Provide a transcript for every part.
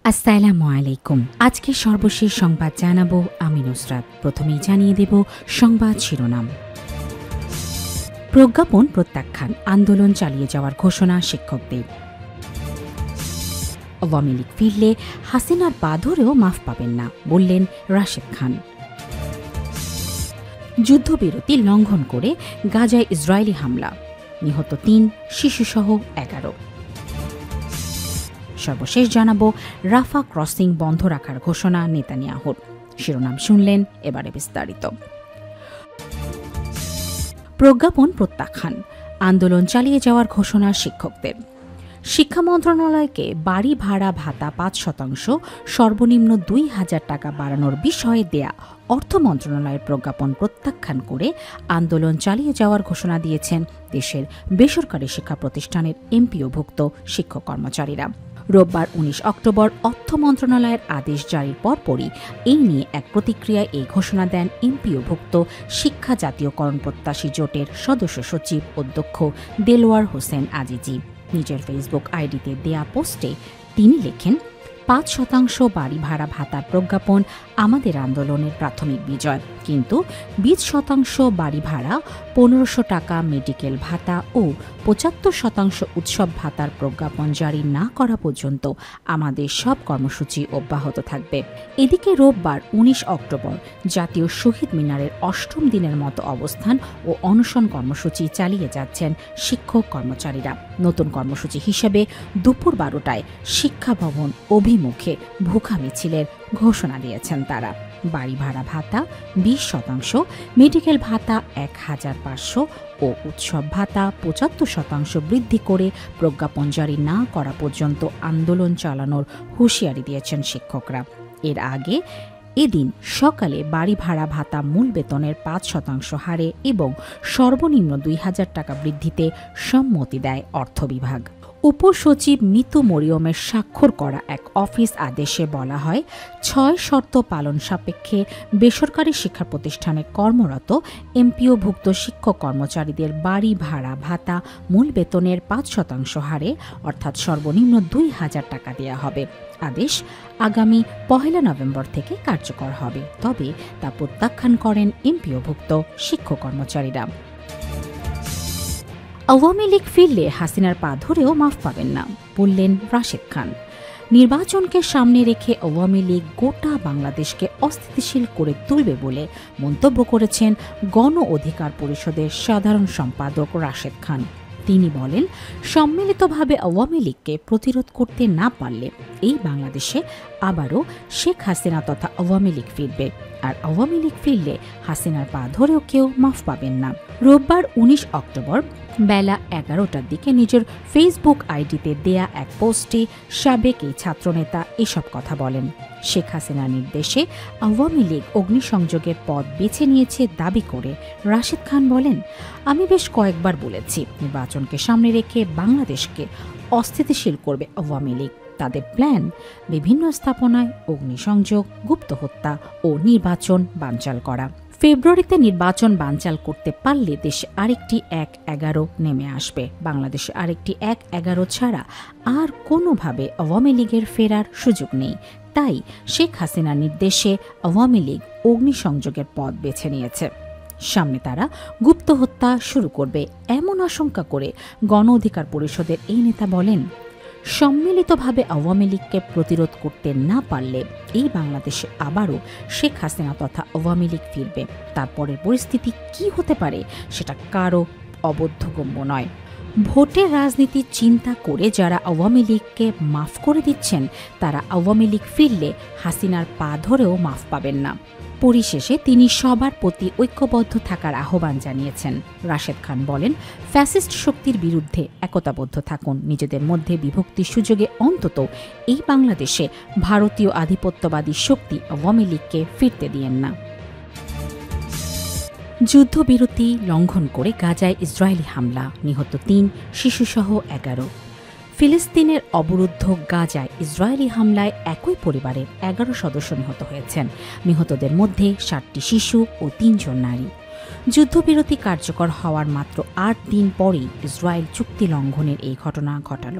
আসসালামু আলাইকুম। আজকে সর্বশেষ সংবাদ জানাবো আমি নুসরাত। প্রথমেই জানিয়ে দেব সংবাদ শিরোনাম। প্রজ্ঞাপন প্রত্যাখ্যান, আন্দোলন চালিয়ে যাওয়ার ঘোষণা শিক্ষকদের। আওয়ামী লীগ ফিরলে হাসিনার পা ধরেও মাফ পাবেন না, বললেন রাশেদ খান। যুদ্ধবিরতি লঙ্ঘন করে গাজায় ইসরায়েলি হামলা, নিহত ৩, শিশুসহ ১১। সর্বশেষ জানাবো রাফা ক্রসিং বন্ধ রাখার ঘোষণা নেতানিয়াহুর। শিরোনাম শুনলেন, এবারে বিস্তারিত। প্রজ্ঞাপন প্রত্যাখ্যান, আন্দোলন চালিয়ে যাওয়ার ঘোষণা শিক্ষকদের। শিক্ষা মন্ত্রণালয়কে বাড়ি ভাড়া ভাতা ৫%, সর্বনিম্ন ২,০০০ টাকা বাড়ানোর বিষয়ে দেয়া অর্থ মন্ত্রণালয়ের প্রজ্ঞাপন প্রত্যাখ্যান করে আন্দোলন চালিয়ে যাওয়ার ঘোষণা দিয়েছেন দেশের বেসরকারি শিক্ষা প্রতিষ্ঠানের এমপিওভুক্ত শিক্ষক কর্মচারীরা। রোববার ১৯ অক্টোবর অর্থ মন্ত্রণালয়ের আদেশ জারির পরপরই এই নিয়ে এক প্রতিক্রিয়ায় এই ঘোষণা দেন এমপিওভুক্ত শিক্ষা জাতীয়করণ প্রত্যাশী জোটের সদস্য সচিব অধ্যক্ষ দেলোয়ার হোসেন আজিজি। নিজের ফেসবুক আইডিতে দেয়া পোস্টে তিনি লেখেন, ৫% বাড়ি ভাড়া ভাতার প্রজ্ঞাপন আমাদের আন্দোলনের প্রাথমিক বিজয়, কিন্তু ২০% বাড়ি ভাড়া, ১৫০০ টাকা মেডিকেল ভাতা ও ৭৫% উৎসব ভাতার প্রজ্ঞাপন জারি না করা পর্যন্ত আমাদের সব কর্মসূচি অব্যাহত থাকবে। এদিকে রোববার ১৯ অক্টোবর জাতীয় শহীদ মিনারের ৮ম দিনের মতো অবস্থান ও অনশন কর্মসূচি চালিয়ে যাচ্ছেন শিক্ষক কর্মচারীরা। নতুন কর্মসূচি হিসেবে দুপুর ১২টায় শিক্ষা ভবন অভিমুখে ভুখা মিছিলের ঘোষণা দিয়েছেন তারা। বাড়ি ভাড়া ভাতা ২০%, মেডিকেল ভাতা ১,৫০০ ও উৎসব ভাতা ৭৫% বৃদ্ধি করে প্রজ্ঞাপন জারি না করা পর্যন্ত আন্দোলন চালানোর হুঁশিয়ারি দিয়েছেন শিক্ষকরা। এর আগে এদিন সকালে বাড়ি ভাড়া ভাতা মূল বেতনের ৫% হারে এবং সর্বনিম্ন ২,০০০ টাকা বৃদ্ধিতে সম্মতি দেয় অর্থ বিভাগ। উপসচিব মিতু মরিয়মের স্বাক্ষর করা এক অফিস আদেশে বলা হয়, ৬ শর্ত পালন সাপেক্ষে বেসরকারি শিক্ষা প্রতিষ্ঠানে কর্মরত এমপিওভুক্ত শিক্ষক কর্মচারীদের বাড়ি ভাড়া ভাতা মূল বেতনের ৫% হারে অর্থাৎ সর্বনিম্ন ২,০০০ টাকা দেওয়া হবে। আদেশ আগামী ১ নভেম্বর থেকে কার্যকর হবে, তবে তা প্রত্যাখ্যান করেন এমপিওভুক্ত শিক্ষক কর্মচারীরা। আওয়ামী লীগ ফিরলে হাসিনার পা ধরেও মাফ পাবেন না, বললেন রাশেদ খান। নির্বাচনকে সামনে রেখে আওয়ামী লীগ গোটা বাংলাদেশকে অস্থিতিশীল করে তুলবে বলে মন্তব্য করেছেন গণ অধিকার পরিষদের সাধারণ সম্পাদক রাশেদ খান। তিনি বলেন, সম্মিলিতভাবে আওয়ামী লীগকে প্রতিরোধ করতে না পারলে এই বাংলাদেশে আবারও শেখ হাসিনা তথা আওয়ামী লীগ ফিরবে, আর আওয়ামী লীগ ফিরলে হাসিনার পা ধরেও কেউ মাফ পাবেন না। রোববার ১৯ অক্টোবর বেলা ১১টার দিকে নিজের ফেসবুক আইডিতে দেয়া এক পোস্টে সাবেক এই ছাত্রনেতা এসব কথা বলেন। শেখ হাসিনার নির্দেশে আওয়ামী লীগ অগ্নিসংযোগের পথ বেছে নিয়েছে দাবি করে রাশেদ খান বলেন, আমি বেশ কয়েকবার বলেছি, নির্বাচনকে সামনে রেখে বাংলাদেশকে অস্থিতিশীল করবে আওয়ামী লীগ। তাদের প্ল্যান বিভিন্ন স্থাপনায় অগ্নিসংযোগ, গুপ্ত হত্যা ও নির্বাচন বানচাল করা। ফেব্রুয়ারিতে নির্বাচন বানচাল করতে পারলে দেশে আরেকটি ১/১১ নেমে আসবে। বাংলাদেশে আরেকটি ১/১১ ছাড়া আর কোনোভাবে আওয়ামী লীগের ফেরার সুযোগ নেই। তাই শেখ হাসিনার নির্দেশে আওয়ামী লীগ অগ্নিসংযোগের পথ বেছে নিয়েছে। সামনে তারা গুপ্ত হত্যা শুরু করবে এমন আশঙ্কা করে গণ অধিকার পরিষদের এই নেতা বলেন, সম্মিলিতভাবে আওয়ামী লীগকে প্রতিরোধ করতে না পারলে এই বাংলাদেশে আবারও শেখ হাসিনা তথা আওয়ামী লীগ ফিরবে। তারপরের পরিস্থিতি কি হতে পারে সেটা কারও অবোধগম্য নয়। ভোটের রাজনীতির চিন্তা করে যারা আওয়ামী লীগকে মাফ করে দিচ্ছেন, তারা আওয়ামী লীগ ফিরলে হাসিনার পা ধরেও মাফ পাবেন না। পরিশেষে তিনি সবার প্রতি ঐক্যবদ্ধ থাকার আহ্বান জানিয়েছেন। রাশেদ খান বলেন, ফ্যাসিস্ট শক্তির বিরুদ্ধে একতাবদ্ধ থাকুন, নিজেদের মধ্যে বিভক্তির সুযোগে অন্তত এই বাংলাদেশে ভারতীয় আধিপত্যবাদী শক্তি আওয়ামী লীগকে ফিরতে দিয়েন না। যুদ্ধবিরতি লঙ্ঘন করে গাজায় ইসরায়েলি হামলা, নিহত ৩, শিশুসহ ১১। ফিলিস্তিনের অবরুদ্ধ গাজায় ইসরায়েলি হামলায় একই পরিবারের ১১ সদস্য নিহত হয়েছেন। নিহতদের মধ্যে ৭টি শিশু ও ৩ জন নারী। যুদ্ধবিরতি কার্যকর হওয়ার মাত্র ৮ দিন পরেই ইসরায়েল চুক্তি লঙ্ঘনের এই ঘটনা ঘটাল।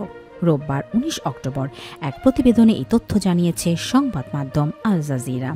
রোববার ১৯ অক্টোবর এক প্রতিবেদনে এই তথ্য জানিয়েছে সংবাদ মাধ্যম আল জাজিরা।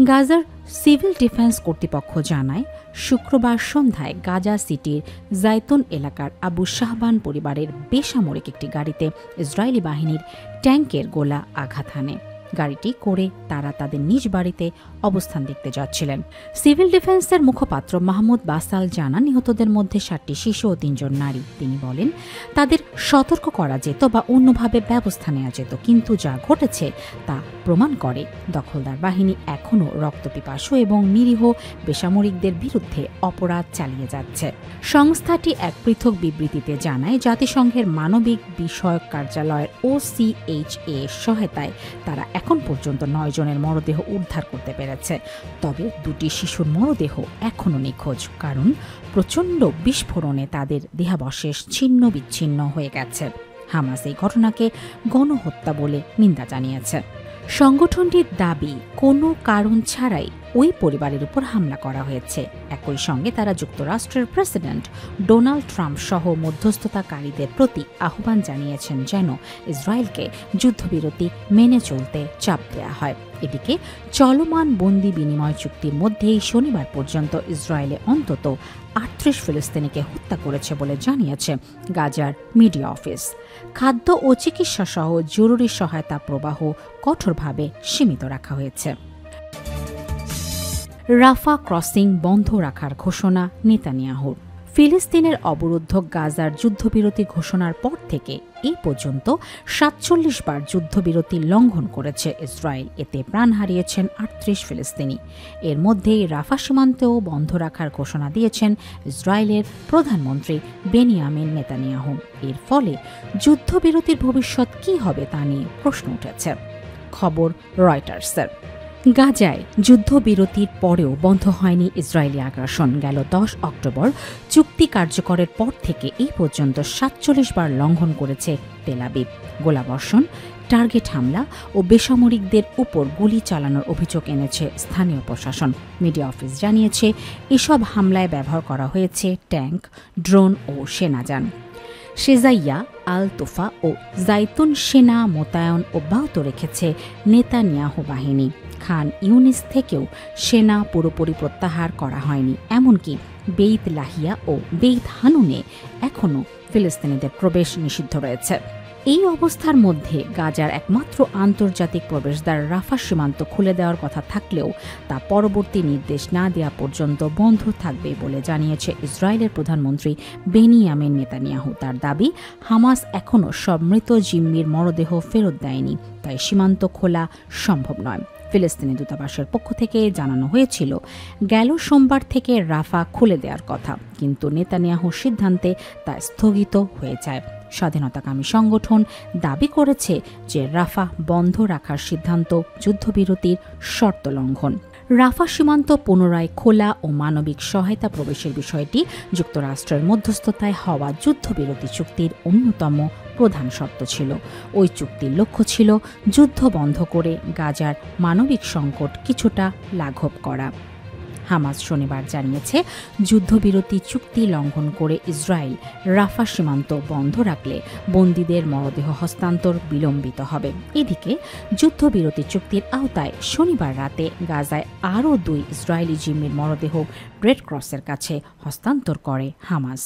গাজার সিভিল ডিফেন্স কর্তৃপক্ষ জানায়, শুক্রবার সন্ধ্যায় গাজা সিটির জাইতুন এলাকার আবু শাহবান পরিবারের বেসামরিক একটি গাড়িতে ইসরায়েলি বাহিনীর ট্যাঙ্কের গোলা আঘাত হানে। গাড়িটি করে তারা তাদের নিজ বাড়িতে অবস্থান দেখতে যাচ্ছিলেন। সিভিল ডিফেন্সের মুখপাত্র মাহমুদ বাসাল জানান, নিহতদের মধ্যে 7টি শিশু ও 3 জন নারী। তিনি বলেন, তাদের সতর্ক করা যেত বা অন্যভাবে ব্যবস্থা নেওয়া যেত, কিন্তু যা ঘটেছে তা প্রমাণ করে দখলদার বাহিনী এখনও রক্তপিপাসু এবং নিরীহ বেসামরিকদের বিরুদ্ধে অপরাধ চালিয়ে যাচ্ছে। সংস্থাটি এক পৃথক বিবৃতিতে জানায়, জাতিসংঘের মানবিক বিষয়ক কার্যালয়ের OCHA সহায়তায় তারা এখন পর্যন্ত 9 জনের মরদেহ উদ্ধার করতে পেরেছে। তবে 2টি শিশুর মরদেহ এখনও নিখোঁজ, কারণ প্রচণ্ড বিস্ফোরণে তাদের দেহাবশেষ ছিন্ন বিচ্ছিন্ন হয়ে গেছে। হামাস এই ঘটনাকে গণহত্যা বলে নিন্দা জানিয়েছে। সংগঠনটির দাবি, কোনো কারণ ছাড়াই ওই পরিবারের উপর হামলা করা হয়েছে। একই সঙ্গে তারা যুক্তরাষ্ট্রের প্রেসিডেন্ট ডোনাল্ড ট্রাম্প সহ মধ্যস্থতাকারীদের প্রতি আহ্বান জানিয়েছেন যেন ইসরায়েলকে যুদ্ধবিরতি মেনে চলতে চাপ দেওয়া হয়। এদিকে চলমান বন্দি বিনিময় চুক্তির মধ্যেই শনিবার পর্যন্ত ইসরায়েলে অন্তত 38 ফিলিস্তিনিকে হত্যা করেছে বলে জানিয়েছে গাজার মিডিয়া অফিস। খাদ্য ও চিকিৎসা সহ জরুরি সহায়তা প্রবাহ কঠোরভাবে সীমিত রাখা হয়েছে। রাফা ক্রসিং বন্ধ রাখার ঘোষণা নেতানিয়াহুর। ফিলিস্তিনের অবরুদ্ধ গাজার যুদ্ধবিরতি ঘোষণার পর থেকে এই পর্যন্ত ৪৭ বার যুদ্ধবিরতি লঙ্ঘন করেছে ইসরায়েল। এতে প্রাণ হারিয়েছেন ৩৮ ফিলিস্তিনি। এর মধ্যেই রাফা সীমান্তেও বন্ধ রাখার ঘোষণা দিয়েছেন ইসরায়েলের প্রধানমন্ত্রী বেনিয়ামিন নেতানিয়াহু। এর ফলে যুদ্ধবিরতির ভবিষ্যৎ কী হবে তা নিয়ে প্রশ্ন উঠেছে। খবর রয়টার্সের। গাজায় যুদ্ধবিরতির পরেও বন্ধ হয়নি ইসরায়েলি আগ্রাসন। গেল 10 অক্টোবর চুক্তি কার্যকরের পর থেকে এই পর্যন্ত ৪৭ বার লঙ্ঘন করেছে তেল আবিব। গোলাবর্ষণ, টার্গেট হামলা ও বেসামরিকদের উপর গুলি চালানোর অভিযোগ এনেছে স্থানীয় প্রশাসন। মিডিয়া অফিস জানিয়েছে, এসব হামলায় ব্যবহার করা হয়েছে ট্যাঙ্ক, ড্রোন ও সেনাযান। শেজাইয়া, আল তোফা ও জাইতুন সেনা মোতায়েন অব্যাহত রেখেছে নেতানিয়াহু বাহিনী। খান ইউনিস থেকেও সেনা পুরোপুরি প্রত্যাহার করা হয়নি। এমনকি বেইত লাহিয়া ও বেইত হানুনে এখনও ফিলিস্তিনিদের প্রবেশ নিষিদ্ধ রয়েছে। এই অবস্থার মধ্যে গাজার একমাত্র আন্তর্জাতিক প্রবেশদ্বার রাফা সীমান্ত খুলে দেওয়ার কথা থাকলেও তা পরবর্তী নির্দেশ না দেওয়া পর্যন্ত বন্ধ থাকবে বলে জানিয়েছে ইসরায়েলের প্রধানমন্ত্রী বেনিয়ামিন নেতানিয়াহু। তার দাবি, হামাস এখনও সব মৃত জিম্মির মরদেহ ফেরত দেয়নি, তাই সীমান্ত খোলা সম্ভব নয়। ফিলিস্তিনি দূতাবাসের পক্ষ থেকে জানানো হয়েছিল, গেল সোমবার থেকে রাফা খুলে দেওয়ার কথা, কিন্তু নেতানিয়াহুর সিদ্ধান্তে তা স্থগিত হয়ে যায়। স্বাধীনতাকামী সংগঠন দাবি করেছে যে রাফা বন্ধ রাখার সিদ্ধান্ত যুদ্ধবিরতির শর্ত লঙ্ঘন। রাফা সীমান্ত পুনরায় খোলা ও মানবিক সহায়তা প্রবেশের বিষয়টি যুক্তরাষ্ট্রের মধ্যস্থতায় হওয়া যুদ্ধবিরতি চুক্তির অন্যতম প্রধান শর্ত ছিল। ওই চুক্তির লক্ষ্য ছিল যুদ্ধ বন্ধ করে গাজার মানবিক সংকট কিছুটা লাঘব করা। হামাস শনিবার জানিয়েছে, যুদ্ধবিরতি চুক্তি লঙ্ঘন করে ইসরায়েল রাফা সীমান্ত বন্ধ রাখলে বন্দীদের মরদেহ হস্তান্তর বিলম্বিত হবে। এদিকে যুদ্ধবিরতি চুক্তির আওতায় শনিবার রাতে গাজায় আরও 2 ইসরায়েলি জিম্মির মরদেহ রেড ক্রসের কাছে হস্তান্তর করে হামাস।